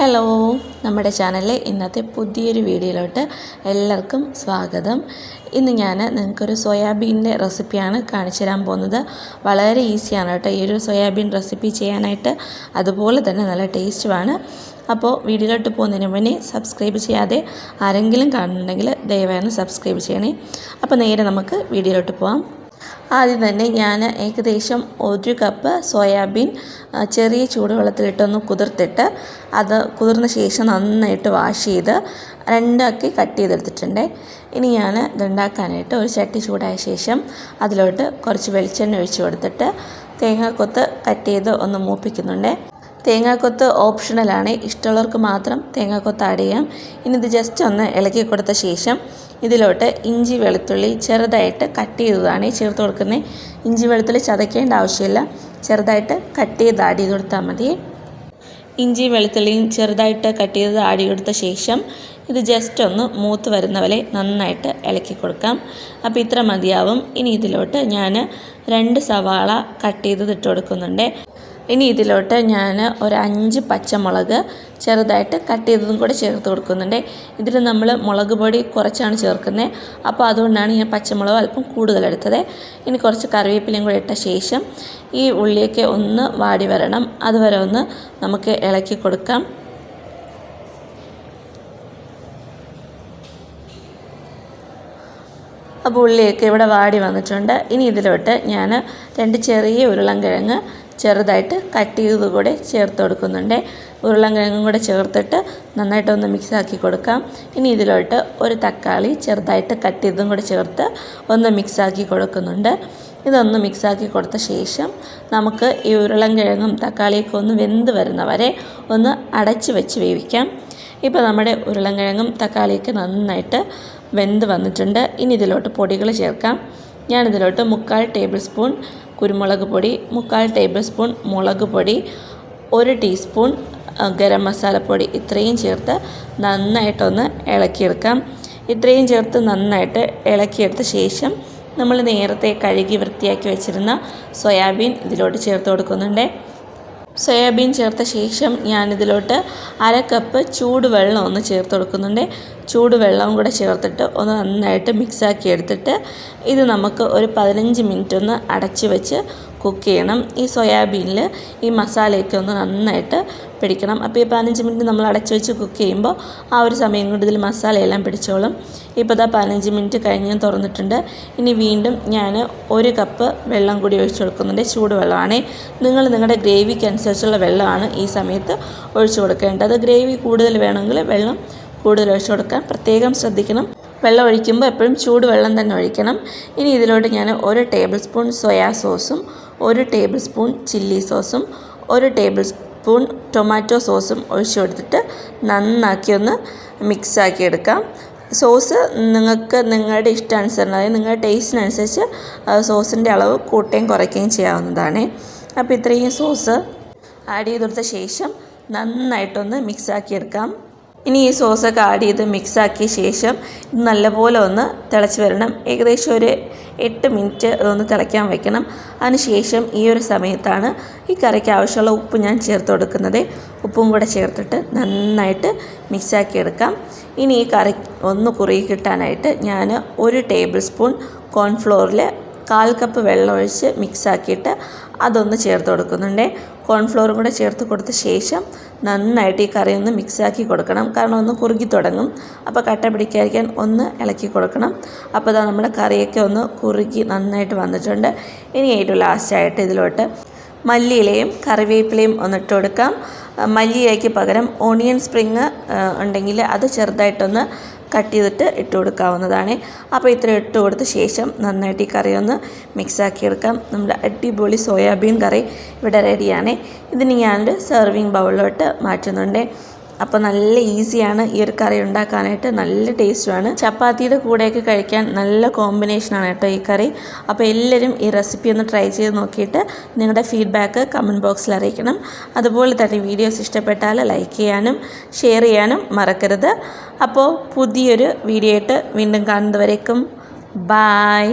Hello, നമ്മുടെ ചാനലിലെ ഇന്നത്തെ പുതിയൊരു വീഡിയോയിലോട്ട് എല്ലാവർക്കും സ്വാഗതം. ഇന്ന് ഞാൻ നിങ്ങൾക്കൊരു സോയാബീൻ്റെ റെസിപ്പിയാണ് കാണിച്ചു തരാൻ പോകുന്നത്. വളരെ ഈസിയാണ് കേട്ടോ ഈ ഒരു സോയാബീൻ റെസിപ്പി ചെയ്യാനായിട്ട്, അതുപോലെ തന്നെ നല്ല ടേസ്റ്റുമാണ്. അപ്പോൾ വീഡിയോയിലോട്ട് പോകുന്നതിന് മുന്നേ സബ്സ്ക്രൈബ് ചെയ്യാതെ ആരെങ്കിലും കാണുന്നുണ്ടെങ്കിൽ ദയവായി സബ്സ്ക്രൈബ് ചെയ്യണേ. അപ്പോൾ നേരെ നമുക്ക് വീഡിയോയിലോട്ട് പോകാം. ആദ്യം തന്നെ ഞാൻ ഏകദേശം 1 കപ്പ് സോയാബീൻ ചെറിയ ചൂടുവെള്ളത്തിലിട്ടൊന്ന് കുതിർത്തിട്ട് അത് കുതിർന്ന ശേഷം നന്നായിട്ട് വാഷ് ചെയ്ത് രണ്ടാക്കി കട്ട് ചെയ്തെടുത്തിട്ടുണ്ട്. ഇനി ഞാൻ ഇതുണ്ടാക്കാനായിട്ട് ഒരു ചട്ടി ചൂടായ ശേഷം അതിലോട്ട് കുറച്ച് വെളിച്ചെണ്ണ ഒഴിച്ച് കൊടുത്തിട്ട് തേങ്ങാക്കൊത്ത് കട്ട് ചെയ്ത് ഒന്ന് മൂപ്പിക്കുന്നുണ്ട്. തേങ്ങാക്കൊത്ത് ഓപ്ഷണലാണ്, ഇഷ്ടമുള്ളവർക്ക് മാത്രം തേങ്ങാക്കൊത്ത് ആഡ് ചെയ്യാം. ഇനി ഇത് ജസ്റ്റ് ഒന്ന് ഇളക്കി കൊടുത്ത ശേഷം ഇതിലോട്ട് ഇഞ്ചി വെളുത്തുള്ളി ചെറുതായിട്ട് കട്ട് ചെയ്തതാണ് ചേർത്ത് കൊടുക്കുന്നത്. ഇഞ്ചി വെളുത്തുള്ളി ചതയ്ക്കേണ്ട ആവശ്യമില്ല, ചെറുതായിട്ട് കട്ട് ചെയ്ത് ആഡ് ചെയ്ത് കൊടുത്താൽ മതി. ഇഞ്ചി വെളുത്തുള്ളിയും ചെറുതായിട്ട് കട്ട് ചെയ്ത് ആഡ് ചെയ്ത് കൊടുത്ത ശേഷം ഇത് ജസ്റ്റ് ഒന്ന് മൂത്ത് വരുന്നവരെ നന്നായിട്ട് ഇളക്കി കൊടുക്കാം. അപ്പോൾ ഇത്ര മതിയാവും. ഇനി ഇതിലോട്ട് ഞാൻ 2 സവാള കട്ട് ചെയ്ത് ഇട്ട് കൊടുക്കുന്നുണ്ട്. ഇനി ഇതിലോട്ട് ഞാൻ ഒരു 5 പച്ചമുളക് ചെറുതായിട്ട് കട്ട് ചെയ്തതും കൂടെ ചേർത്ത് കൊടുക്കുന്നുണ്ട്. ഇതിൽ നമ്മൾ മുളക് പൊടി കുറച്ചാണ് ചേർക്കുന്നത്, അപ്പോൾ അതുകൊണ്ടാണ് ഞാൻ പച്ചമുളക് അല്പം കൂടുതലെടുത്തത്. ഇനി കുറച്ച് കറിവേപ്പിലയും കൂടെ ഇട്ട ശേഷം ഈ ഉള്ളിയൊക്കെ ഒന്ന് വാടി വരണം, അതുവരെ ഒന്ന് നമുക്ക് ഇളക്കി കൊടുക്കാം. അപ്പോൾ ഉള്ളിയൊക്കെ ഇവിടെ വാടി വന്നിട്ടുണ്ട്. ഇനി ഇതിലോട്ട് ഞാൻ 2 ചെറിയ ഉരുളൻകിഴങ്ങ് ചെറുതായിട്ട് കട്ട് ചെയ്തത് കൂടെ ചേർത്ത് കൊടുക്കുന്നുണ്ട്. ഉരുളൻകിഴങ്ങും കൂടെ ചേർത്തിട്ട് നന്നായിട്ടൊന്ന് മിക്സാക്കി കൊടുക്കാം. ഇനി ഇതിലോട്ട് ഒരു തക്കാളി ചെറുതായിട്ട് കട്ട് ചെയ്തതും കൂടെ ചേർത്ത് ഒന്ന് മിക്സാക്കി കൊടുക്കുന്നുണ്ട്. ഇതൊന്ന് മിക്സാക്കി കൊടുത്ത ശേഷം നമുക്ക് ഈ ഉരുളൻകിഴങ്ങും തക്കാളിയൊക്കെ ഒന്ന് വെന്ത് വരുന്നവരെ ഒന്ന് അടച്ച് വെച്ച് വേവിക്കാം. ഇപ്പോൾ നമ്മുടെ ഉരുളൻകിഴങ്ങും തക്കാളിയൊക്കെ നന്നായിട്ട് വെന്ത് വന്നിട്ടുണ്ട്. ഇനി ഇതിലോട്ട് പൊടികൾ ചേർക്കാം. ഞാനിതിലോട്ട് 3/4 ടേബിൾ സ്പൂൺ കുരുമുളക് പൊടി, 3/4 ടേബിൾ സ്പൂൺ മുളക് പൊടി, 1 ടീസ്പൂൺ ഗരം മസാലപ്പൊടി ഇത്രയും ചേർത്ത് നന്നായിട്ടൊന്ന് ഇളക്കിയെടുക്കാം. ഇത്രയും ചേർത്ത് നന്നായിട്ട് ഇളക്കിയെടുത്ത ശേഷം നമ്മൾ നേരത്തെ കഴുകി വൃത്തിയാക്കി വെച്ചിരുന്ന സോയാബീൻ ഇതിലോട്ട് ചേർത്ത് കൊടുക്കുന്നുണ്ട്. സോയാബീൻ ചേർത്ത ശേഷം ഞാനിതിലോട്ട് 1/2 കപ്പ് ചൂടുവെള്ളം ഒന്ന് ചേർത്ത് കൊടുക്കുന്നുണ്ട്. ചൂടുവെള്ളവും കൂടെ ചേർത്തിട്ട് ഒന്ന് നന്നായിട്ട് മിക്സാക്കി എടുത്തിട്ട് ഇത് നമുക്ക് ഒരു 15 മിനിറ്റ് ഒന്ന് അടച്ച് വെച്ച് കുക്ക് ചെയ്യണം. ഈ സോയാബീനിൽ ഈ മസാലയൊക്കെ ഒന്ന് നന്നായിട്ട് പിടിക്കണം. അപ്പോൾ ഈ 15 മിനിറ്റ് നമ്മൾ അടച്ച് വെച്ച് കുക്ക് ചെയ്യുമ്പോൾ ആ ഒരു സമയം കൊണ്ട് ഇതിൽ മസാലയെല്ലാം പിടിച്ചോളും. ഇപ്പോൾ ഇതാ 15 മിനിറ്റ് കഴിഞ്ഞ് തുറന്നിട്ടുണ്ട്. ഇനി വീണ്ടും ഞാൻ 1 കപ്പ് വെള്ളം കൂടി ഒഴിച്ച് കൊടുക്കുന്നുണ്ട്. ചൂടുവെള്ളമാണ്. നിങ്ങൾ നിങ്ങളുടെ ഗ്രേവിക്ക് അനുസരിച്ചുള്ള വെള്ളമാണ് ഈ സമയത്ത് ഒഴിച്ച് കൊടുക്കേണ്ടത്. ഗ്രേവി കൂടുതൽ വേണമെങ്കിൽ വെള്ളം കൂടുതൽ ഒഴിച്ച് കൊടുക്കാൻ പ്രത്യേകം ശ്രദ്ധിക്കണം. വെള്ളം ഒഴിക്കുമ്പോൾ എപ്പോഴും ചൂടുവെള്ളം തന്നെ ഒഴിക്കണം. ഇനി ഇതിലോട്ട് ഞാൻ 1 ടേബിൾ സ്പൂൺ സോയാ സോസും 1 ടേബിൾ സ്പൂൺ ചില്ലി സോസും 1 ടേബിൾ സ്പൂൺ ടൊമാറ്റോ സോസും ഒഴിച്ച് കൊടുത്തിട്ട് നന്നാക്കി ഒന്ന് മിക്സാക്കി എടുക്കാം. സോസ് നിങ്ങൾക്ക് നിങ്ങളുടെ ഇഷ്ടാനുസരണം, അതായത് നിങ്ങളുടെ ടേസ്റ്റിനനുസരിച്ച് സോസിൻ്റെ അളവ് കൂട്ടുകയും കുറയ്ക്കുകയും ചെയ്യാവുന്നതാണ്. അപ്പോൾ ഇത്രയും സോസ് ആഡ് ചെയ്ത് കൊടുത്ത ശേഷം നന്നായിട്ടൊന്ന് മിക്സാക്കി എടുക്കാം. ഇനി ഈ സോസൊക്കെ ആഡ് ചെയ്ത് മിക്സാക്കിയ ശേഷം ഇത് നല്ലപോലെ ഒന്ന് തിളച്ച് വരണം. ഏകദേശം ഒരു 8 മിനിറ്റ് അതൊന്ന് തിളയ്ക്കാൻ വയ്ക്കണം. അതിനുശേഷം ഈ ഒരു സമയത്താണ് ഈ കറിക്ക് ആവശ്യമുള്ള ഉപ്പ് ഞാൻ ചേർത്ത് കൊടുക്കുന്നത്. ഉപ്പും കൂടെ ചേർത്തിട്ട് നന്നായിട്ട് മിക്സാക്കി എടുക്കാം. ഇനി ഈ കറി ഒന്ന് കുറുകി കിട്ടാനായിട്ട് ഞാൻ 1 ടേബിൾ സ്പൂൺ കോൺഫ്ലോറിൽ 1/4 കപ്പ് വെള്ളം ഒഴിച്ച് മിക്സാക്കിയിട്ട് അതൊന്ന് ചേർത്ത് കൊടുക്കുന്നുണ്ട്. കോൺഫ്ലോറും കൂടെ ചേർത്ത് കൊടുത്ത ശേഷം നന്നായിട്ട് ഈ കറി ഒന്ന് മിക്സാക്കി കൊടുക്കണം. കാരണം ഒന്ന് കുറുകി തുടങ്ങും, അപ്പോൾ കട്ട പിടിക്കാതിരിക്കാൻ ഒന്ന് ഇളക്കി കൊടുക്കണം. അപ്പോൾ അതാ നമ്മുടെ കറിയൊക്കെ ഒന്ന് കുറുകി നന്നായിട്ട് വന്നിട്ടുണ്ട്. ഇനി ഏറ്റവും ലാസ്റ്റായിട്ട് ഇതിലോട്ട് മല്ലിയിലയും കറിവേപ്പിലയും ഒന്നിട്ട് കൊടുക്കാം. മല്ലിയിലയ്ക്ക് പകരം ഓണിയൻ സ്പ്രിങ് ഉണ്ടെങ്കിൽ അത് ചെറുതായിട്ടൊന്ന് കട്ട് ചെയ്തിട്ട് ഇട്ട് കൊടുക്കാവുന്നതാണ്. അപ്പോൾ ഇത്ര ഇട്ട് കൊടുത്ത ശേഷം നന്നായിട്ട് ഈ കറി ഒന്ന് മിക്സാക്കി എടുക്കാം. നമ്മുടെ അടിപൊളി സോയാബീൻ കറി ഇവിടെ റെഡിയാണ്. ഇതിന് ഞാനൊരു സെർവിങ് ബൗളിലോട്ട് മാറ്റുന്നുണ്ട്. അപ്പോൾ നല്ല ഈസിയാണ് ഈ ഒരു കറി ഉണ്ടാക്കാനായിട്ട്, നല്ല ടേസ്റ്റുമാണ്. ചപ്പാത്തിയുടെ കൂടെയൊക്കെ കഴിക്കാൻ നല്ല കോമ്പിനേഷനാണ് കേട്ടോ ഈ കറി. അപ്പോൾ എല്ലാവരും ഈ റെസിപ്പി ഒന്ന് ട്രൈ ചെയ്ത് നോക്കിയിട്ട് നിങ്ങളുടെ ഫീഡ്ബാക്ക് കമൻറ്റ് ബോക്സിൽ അറിയിക്കണം. അതുപോലെ തന്നെ വീഡിയോസ് ഇഷ്ടപ്പെട്ടാൽ ലൈക്ക് ചെയ്യാനും ഷെയർ ചെയ്യാനും മറക്കരുത്. അപ്പോൾ പുതിയൊരു വീഡിയോ ആയിട്ട് വീണ്ടും കാണുന്നതുവരേക്കും ബായ്.